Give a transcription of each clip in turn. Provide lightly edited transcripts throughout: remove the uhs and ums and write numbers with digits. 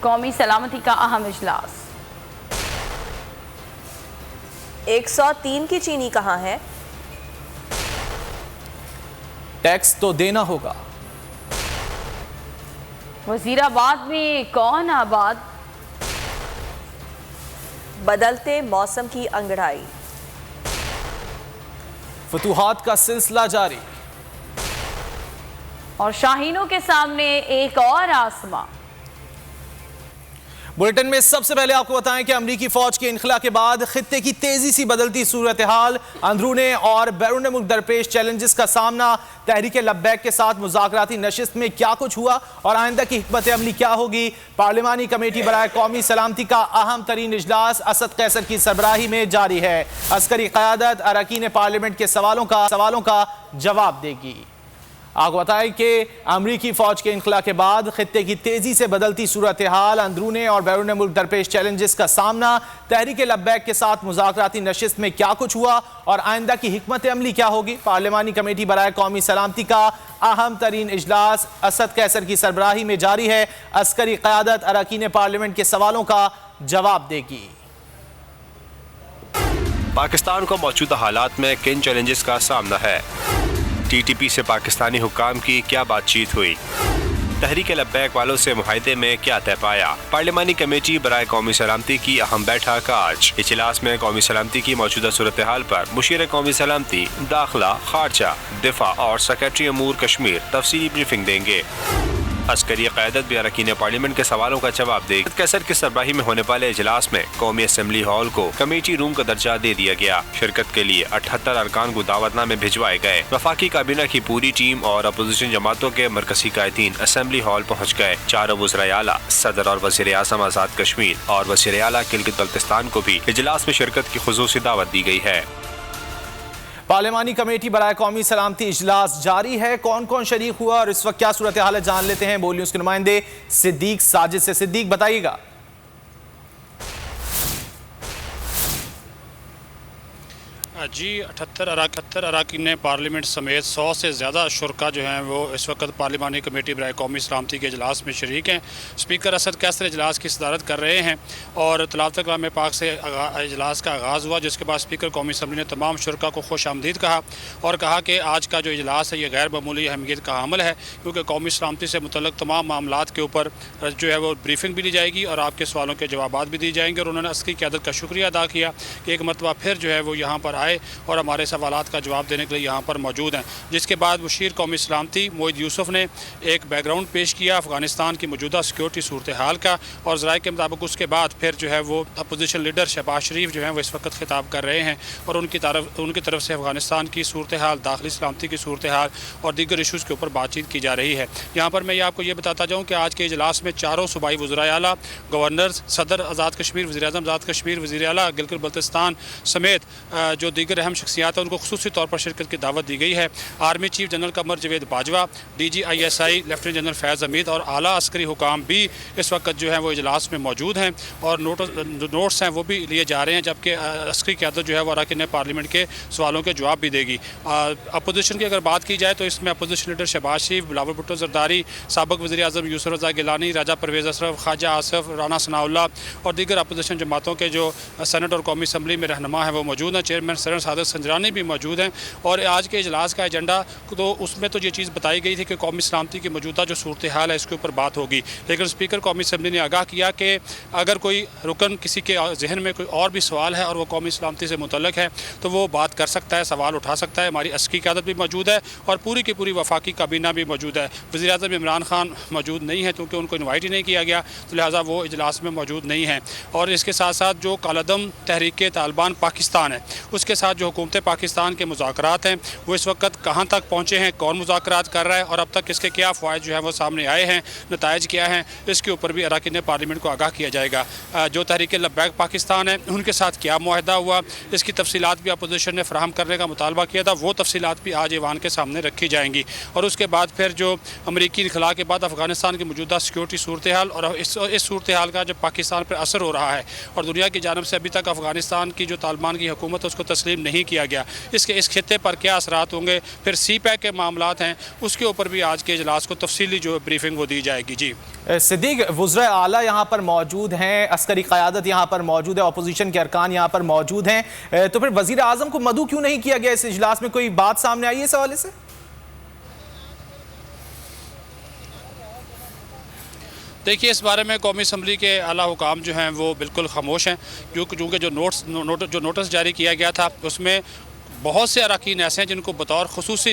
कौमी सलामती का अहम इजलास। 103 की चीनी कहाँ है? टैक्स तो देना होगा। वजीराबाद में कौन आबाद? बदलते मौसम की अंगड़ाई। फतूहात का सिलसिला जारी। और शाहीनों के सामने एक और आसमां। बुलेटिन में सबसे पहले आपको बताएं कि अमरीकी फौज के इनखला के बाद खित्ते की तेजी से बदलती सूरत हाल, अंदरूने और बैरून मुल्क दरपेश चैलेंजेस का सामना, तहरीक लब्बैक के साथ मुज़ाकराती नशिस्त में क्या कुछ हुआ और आइंदा की हिकमत अमली क्या होगी। पार्लिमानी कमेटी बराए कौमी सलामती का अहम तरीन इजलास असद कैसर की सरबराही में जारी है। अस्करी क़यादत अरकान पार्लियामेंट के सवालों का जवाब देगी। आपको बताएं कि अमरीकी फौज के इनखला के बाद खित्ते की तेजी से बदलती सूरत हाल, अंदरूने और बैरून मुल्क दरपेश चैलेंजेस का सामना, तहरीक लब्बैक के साथ मुज़ाकराती नशिस्त में क्या कुछ हुआ और आइंदा की हिकमत अमली क्या होगी। पार्लिमानी कमेटी बराए कौमी सलामती का अहम तरीन इजलास असद कैसर की सरबराही में जारी है। अस्करी क़यादत अरकान पार्लियामेंट के सवालों का जवाब देगी। पाकिस्तान को मौजूदा हालात में किन चैलेंजेस का सामना है? TTP से पाकिस्तानी हुक्काम की क्या बातचीत हुई? तहरीक लब्बैक वालों से मुआहदे में क्या तय पाया? पार्लिमानी कमेटी बराए कौमी सलामती की अहम बैठक आज। इजलास में कौमी सलामती की मौजूदा सूरत हाल पर मुशीर कौमी सलामती, दाखिला, खारजा, दिफा और सेक्रेटरी अमूर कश्मीर तफसीली ब्रीफिंग देंगे। अस्करी क़यादत भी अरकान पार्लियामेंट के सवालों का जवाब देगी। कैसर की सरबराही में होने वाले इजलास में कौमी असम्बली हॉल को कमेटी रूम का दर्जा दे दिया गया। शिरकत के लिए 78 अरकान को दावतनामे भिजवाए गए। वफाकी काबीना की पूरी टीम और अपोजिशन जमातों के मरकजी कायदीन असम्बली हॉल पहुँच गए। चारों वज़ीर आला, सदर और वज़ीर आज़म आज़ाद कश्मीर और वज़ीर आला गिलगित बल्तिस्तान को भी इजलास में शिरकत की खुसूसी दावत दी गई है। पार्लिमानी कमेटी बराए कौमी सलामती इजलास जारी है। कौन कौन शरीक हुआ और इस वक्त क्या सूरत हाल है जान लेते हैं। बोल न्यूज़ के नुमाइंदे सिद्दीक साजिद से। सिद्दीक बताइएगा। जी 78 अरकान पार्लियामेंट समेत 100 से ज़्यादा शुरा जो हैं वो इस वक्त पार्लिमानी कमेटी बराए कौमी सलामती के इजलास में शरीक हैं। स्पीकर असद कैसर इजलास की सदारत कर रहे हैं और तलावत कलाम पाक से इजलास का आगाज़ हुआ, जिसके बाद स्पीकर कौमी असम्बली ने तमाम शुरा को खुश आमदीद कहा और कहा कि आज का जो इजलास है ये गैर मामूली अहमियत का हामिल है, क्योंकि कौमी सलामती से मुतल्लिक़ तमाम मामलात के ऊपर जो है वो ब्रीफिंग भी दी जाएगी और आपके सवालों के जवाब भी दिए जाएंगे। और उन्होंने अस्करी क़यादत का शुक्रिया अदा किया कि एक मरतबा फिर जो है वो यहाँ पर आए और हमारे सवालात का जवाब देने के लिए यहाँ पर मौजूद हैं। जिसके बाद मुशीर कौमी सलामती मोहिद यूसुफ ने एक बैकग्राउंड पेश किया अफ़गानिस्तान की मौजूदा सिक्योरिटी सूरत हाल का, और ज़राए के मुताबिक उसके बाद फिर जो है वो अपोजिशन लीडर शहबाज शरीफ जो है वो इस वक्त खिताब कर रहे हैं और उनकी तरफ से अफ़गानिस्तान की सूरत हाल, दाखिली सलामती की सूरत हाल और दीगर इशूज़ के ऊपर बातचीत की जा रही है। यहाँ पर मैं ये आपको ये बताता जाऊँ कि आज के इजलास में चारों सूबाई वज़ीर आला, गवर्नर, सदर आज़ाद कश्मीर, वज़ीर आज़म आज़ाद कश्मीर, वज़ीर आला गिलगित बल्तिस्तान समेत जो दीगर अहम शख्सियात हैं उनको खुसूसी तौर पर शिरकत की दावत दी गई है। Army chief general Qamar Javed Bajwa, DGISI lieutenant general Faiz Hameed और आला अस्करी हुकाम भी इस वक्त जो है वो इजलास में मौजूद हैं और नोट्स हैं वो भी लिए जा रहे हैं, जबकि अस्करी क़यादत जो है वो अरकान पार्लियामेंट के सवालों के जवाब भी देगी। अपोजिशन की अगर बात की जाए तो इसमें अपोजिशन लीडर शहबाज शरीफ, बिलावल भुट्टो ज़रदारी, साबिक़ वज़ीर आज़म यूसुफ रज़ा गिलानी, राजा परवेज़ अशरफ, ख्वाजा आसिफ, राना सनाउल्लाह और दीगर अपोजिशन जमातों के जो सेनेट और कौमी असम्बली में रहनुमा है वो मौजूद हैं। चेयरमैन सदर सादिक संजरानी भी मौजूद हैं। और आज के इजलास का एजेंडा तो उसमें तो ये चीज़ बताई गई थी कि कौमी सलामती की मौजूदा जो सूरत हाल है इसके ऊपर बात होगी, लेकिन स्पीकर कौमी असम्बली ने आगाह किया कि अगर कोई रुकन किसी के जहन में कोई और भी सवाल है और वो कौमी सलामती से मुतल्लिक़ है तो वो बात कर सकता है, सवाल उठा सकता है। हमारी अस्करी क़यादत भी मौजूद है और पूरी की पूरी वफाकी काबीना भी मौजूद है। वज़ीर आज़म इमरान खान मौजूद नहीं है क्योंकि उनको इन्वाइट ही नहीं किया गया, तो लिहाजा वो इजलास में मौजूद नहीं हैं। और इसके साथ साथ जो कालदम तहरीक तालिबान पाकिस्तान है उसके साथ जो हुकूमत पाकिस्तान के मुज़ाकरात हैं वो इस वक्त कहाँ तक पहुँचे हैं, कौन मुज़ाकरात कर रहा है और अब तक इसके क्या फ़वाइद जो है वो सामने आए हैं, नताइज क्या हैं, इसके ऊपर भी अरकान पार्लियामेंट को आगाह किया जाएगा। जो तहरीक लब्बैक पाकिस्तान है उनके साथ क्या मुआहदा हुआ, इसकी तफसीलात भी अपोजिशन ने फराहम करने का मुतालबा किया था, वो तफसीलात भी आज ऐवान के सामने रखी जाएंगी। और उसके बाद फिर जो अमरीकी इनखला के बाद अफ़गानिस्तान की मौजूदा सिक्योरिटी सूरत हाल और इस सूरत हाल का जब पाकिस्तान पर असर हो रहा है और दुनिया की जानब से अभी तक अफ़गानिस्तान की जो तालिबान की हुकूमत है उसको तस्लीम तस्लीम नहीं किया गया। इस खित्ते पर क्या असरात होंगे, फिर सी पैक के मामलात हैं, उसके ऊपर भी आज के इजलास को तफसीली जो ब्रीफिंग वो दी जाएगी। जी सिद्दीक, वज़ीर आला यहाँ पर मौजूद हैं, अस्करी क़यादत यहाँ पर मौजूद है, अपोजिशन के अरकान यहाँ पर मौजूद हैं, तो फिर वज़ीर आज़म को मदऊ क्यों नहीं किया गया इस इजलास में? कोई बात सामने आई है इस हवाले से? देखिए, इस बारे में कौमी असम्बली के आला हुकाम जो हैं वो बिल्कुल खामोश हैं, क्योंकि जो नोटिस जारी किया गया था उसमें बहुत से अरकान ऐसे हैं जिनको बतौर खुसूसी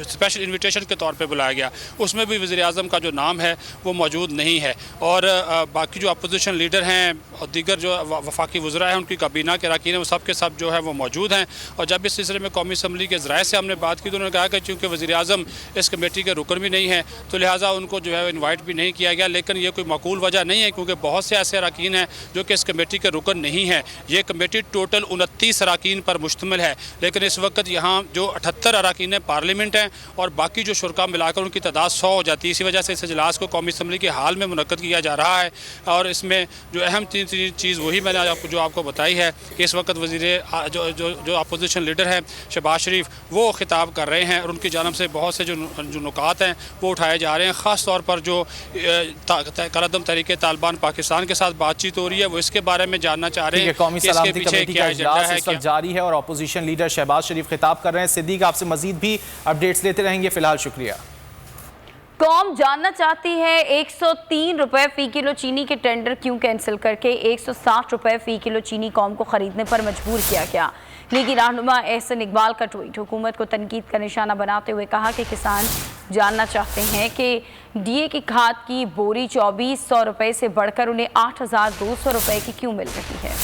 स्पेशल इन्विटेशन के तौर पे बुलाया गया। उसमें भी वज़ीर आज़म का जो नाम है वो मौजूद नहीं है, और बाकी जो अपोजिशन लीडर हैं और दीगर जो वफाकी वज़रा हैं, उनकी काबीना के अरकान हैं, वो सब के सब जो है वो मौजूद हैं। और जब इस सिलसिले में कौमी असम्बली के ज़राए से हमने बात की तो उन्होंने कहा कि चूँकि वज़ीर आज़म इस कमेटी के रुकन भी नहीं है तो लिहाजा उनको जो है इन्वाइट भी नहीं किया गया। लेकिन ये कोई माकूल वजह नहीं है, क्योंकि बहुत से ऐसे अरकान हैं जो कि इस कमेटी के रुकन नहीं है। ये कमेटी टोटल 29 अरकान पर मुश्तमिल है, लेकिन इस वक्त यहाँ जो 78 अरकान पार्लियामेंट हैं और बाकी जो शुरा मिलाकर उनकी तादाद 100 हो जाती है। इसी वजह से इस इजलास को कौमी असम्बली के हाल में मुनक्कद किया जा रहा है। और इसमें जो अहम चीज़ वही मैंने आपको बताई है कि इस वक्त जो अपोजिशन लीडर हैं शहबाज शरीफ, वो खिताब कर रहे हैं और उनकी जानब से बहुत से जो नुकात हैं वो उठाए जा रहे हैं। ख़ास तौर पर जो कलअदम तहरीक तालिबान पाकिस्तान के साथ बातचीत हो रही है वो इसके बारे में जानना चाह रहे हैं कि इसके पीछे क्या एजेंडा है। जारी है और अपोजिशन लीडर शहबाज शरीफ खिताब कर रहे हैं। सिद्दीक, आपसे मजीद भी अपडेट्स लेते रहेंगे, फिलहाल शुक्रिया। कौम जानना चाहती है 103 रुपए फी किलो चीनी के टेंडर क्यों कैंसिल करके 160 रुपए फी किलो चीनी कौम को खरीदने पर मजबूर किया गया। लीगी रहनुमा एहसन इकबाल का ट्वीट हुकूमत को तनकीद का निशाना बनाते हुए कहा कि किसान जानना चाहते हैं कि डीए की खाद की बोरी 2400 रुपए से बढ़कर उन्हें 8200 रुपए की क्यों मिल रही है।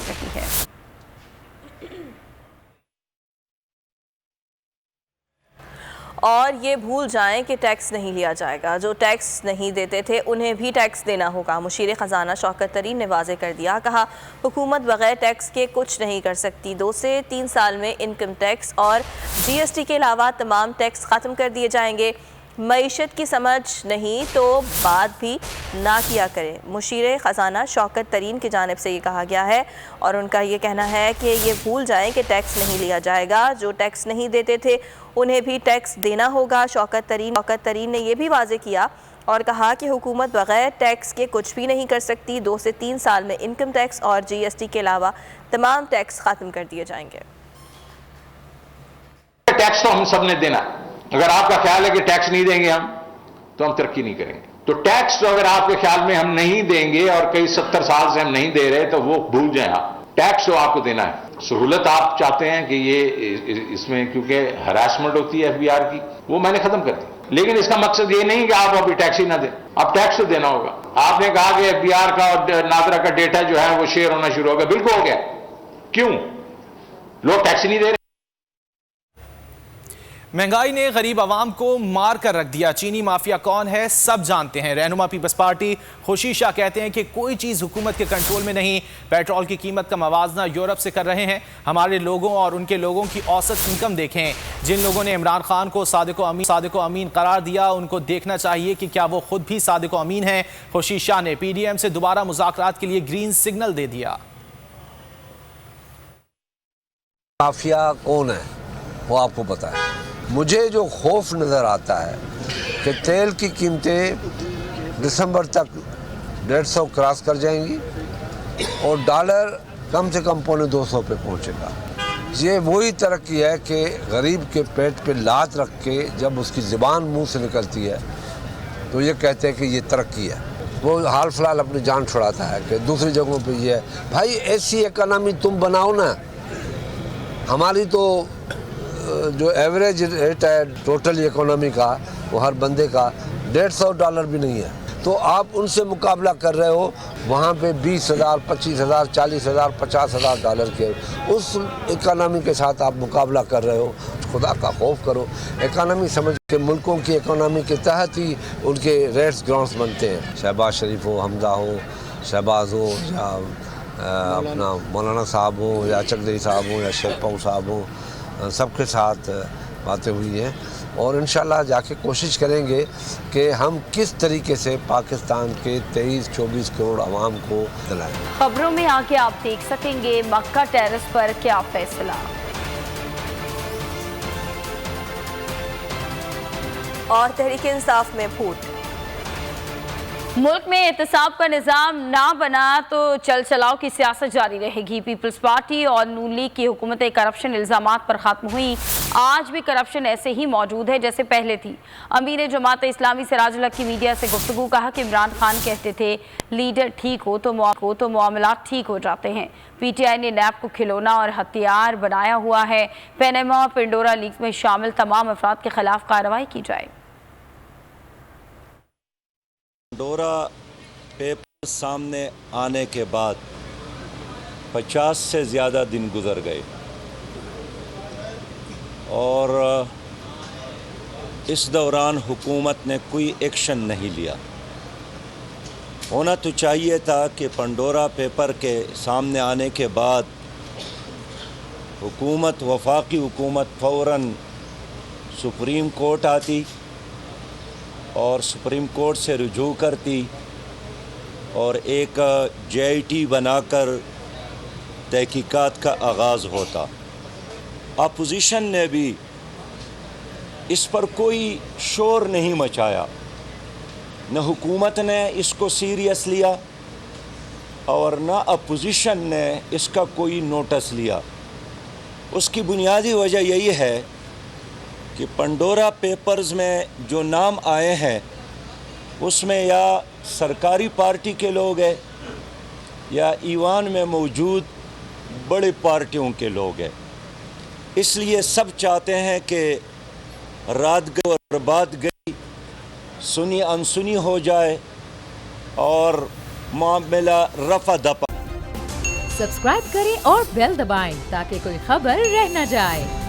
और ये भूल जाएं कि टैक्स नहीं लिया जाएगा। जो टैक्स नहीं देते थे उन्हें भी टैक्स देना होगा। मुशीर ख़जाना शौकत तरीन ने वाज़ेह कर दिया, कहा हुकूमत बग़ैर टैक्स के कुछ नहीं कर सकती। 2 से 3 साल में इनकम टैक्स और जीएसटी के अलावा तमाम टैक्स ख़त्म कर दिए जाएंगे। मईशत की समझ नहीं तो बात भी ना किया करें। मुशीर ख़जाना शौकत तरीन की जानिब से ये कहा गया है और उनका ये कहना है कि ये भूल जाएं कि टैक्स नहीं लिया जाएगा। जो टैक्स नहीं देते थे उन्हें भी टैक्स देना होगा। शौकत तरीन ने यह भी वाज़ेह किया और कहा कि हुकूमत बग़ैर टैक्स के कुछ भी नहीं कर सकती। 2 से 3 साल में इनकम टैक्स और जीएसटी के अलावा तमाम टैक्स ख़त्म कर दिए जाएंगे। टैक्स तो हम सब ने देना। अगर आपका ख्याल है कि टैक्स नहीं देंगे हम तो हम तरक्की नहीं करेंगे। तो टैक्स तो अगर आपके ख्याल में हम नहीं देंगे और कई 70 साल से हम नहीं दे रहे तो वो भूल जाएं आप। टैक्स तो आपको देना है। सहूलत आप चाहते हैं कि ये इसमें क्योंकि हरासमेंट होती है एफबीआर की, वो मैंने खत्म कर दी। लेकिन इसका मकसद ये नहीं कि आप अभी टैक्स ही ना दें, अब टैक्स तो देना होगा। आपने कहा कि एफबीआर का और नादरा का डेटा जो है वो शेयर होना शुरू हो गया। बिल्कुल हो गया। क्यों? लोग टैक्स ही नहीं दे रहे। महंगाई ने गरीब आवाम को मार कर रख दिया। चीनी माफिया कौन है सब जानते हैं। रहनुमा पीपल्स पार्टी खुशी शाह कहते हैं कि कोई चीज़ हुकूमत के कंट्रोल में नहीं। पेट्रोल की कीमत का मवाजना यूरोप से कर रहे हैं। हमारे लोगों और उनके लोगों की औसत इनकम देखें। जिन लोगों ने इमरान खान को सादिक अमीन करार दिया उनको देखना चाहिए कि क्या वो खुद भी सादिक अमीन हैं। खुशी शाह ने PDM से दोबारा मुज़ाकरात के लिए ग्रीन सिग्नल दे दिया। माफिया कौन है वो आपको पता है। मुझे जो खौफ नज़र आता है कि तेल की कीमतें दिसंबर तक 150 क्रॉस कर जाएंगी और डॉलर कम से कम 250 पे पहुंचेगा। ये वही तरक्की है कि गरीब के पेट पे लात रख के जब उसकी ज़बान मुंह से निकलती है तो ये कहते हैं कि ये तरक्की है। वो हाल फिलहाल अपनी जान छुड़ाता है कि दूसरी जगहों पे ये है। भाई ऐसी इकॉनमी तुम बनाओ ना। हमारी तो जो एवरेज रेट है टोटल इकोनॉमी का वो हर बंदे का $150 भी नहीं है। तो आप उनसे मुकाबला कर रहे हो वहाँ पे 20,000, 25,000, 40,000, $50,000 के उस इकोनॉमी के साथ आप मुकाबला कर रहे हो। खुदा का खौफ करो। इकोनॉमी समझ के मुल्कों की इकोनॉमी के तहत ही उनके रेट्स ग्राउंड्स बनते हैं। शहबाज शरीफ हो, हमजा हो, शहबाज हो या अपना मौलाना साहब हो या चकदरी साहब हो या शेरपाऊ साहब हो, सबके साथ बातें हुई हैं और इंशाल्लाह जाके कोशिश करेंगे कि हम किस तरीके से पाकिस्तान के 23-24 करोड़ आवाम को दिलाएं। खबरों में आके आप देख सकेंगे मक्का टेरेस पर क्या फैसला। और तहरीक इंसाफ में फूट। मुल्क में एहतसाब का निज़ाम ना बना तो चल चलाव की सियासत जारी रहेगी। पीपल्स पार्टी और नून लीग की हुकूमतें करप्शन इल्ज़ामात पर ख़त्म हुई। आज भी करप्शन ऐसे ही मौजूद है जैसे पहले थी। अमीर जमात इस्लामी सिराजुल हक की मीडिया से गुफ्तगू कहा कि इमरान खान कहते थे लीडर ठीक हो तो मामलात ठीक हो जाते हैं। PTI ने नैब को खिलौना और हथियार बनाया हुआ है। पैनामा और पेंडोरा लीक्स में शामिल तमाम अफराद के खिलाफ कार्रवाई की जाए। पेंडोरा पेपर सामने आने के बाद 50 से ज़्यादा दिन गुजर गए और इस दौरान हुकूमत ने कोई एक्शन नहीं लिया। होना तो चाहिए था कि पेंडोरा पेपर के सामने आने के बाद हुकूमत, वफाकी हुकूमत फ़ौरन सुप्रीम कोर्ट आती और सुप्रीम कोर्ट से रुजू करती और एक JIT बनाकर तहकीकात का आगाज़ होता। अपोजिशन ने भी इस पर कोई शोर नहीं मचाया, न हुकूमत ने इसको सीरियस लिया और न अपोजिशन ने इसका कोई नोटिस लिया। उसकी बुनियादी वजह यही है कि पेंडोरा पेपर्स में जो नाम आए हैं उसमें या सरकारी पार्टी के लोग हैं या ईवान में मौजूद बड़े पार्टियों के लोग हैं। इसलिए सब चाहते हैं कि रात गई और बात गई, सुनी अनसुनी हो जाए और मामला रफा दफा। सब्सक्राइब करें और बेल दबाएं ताकि कोई खबर रह न जाए।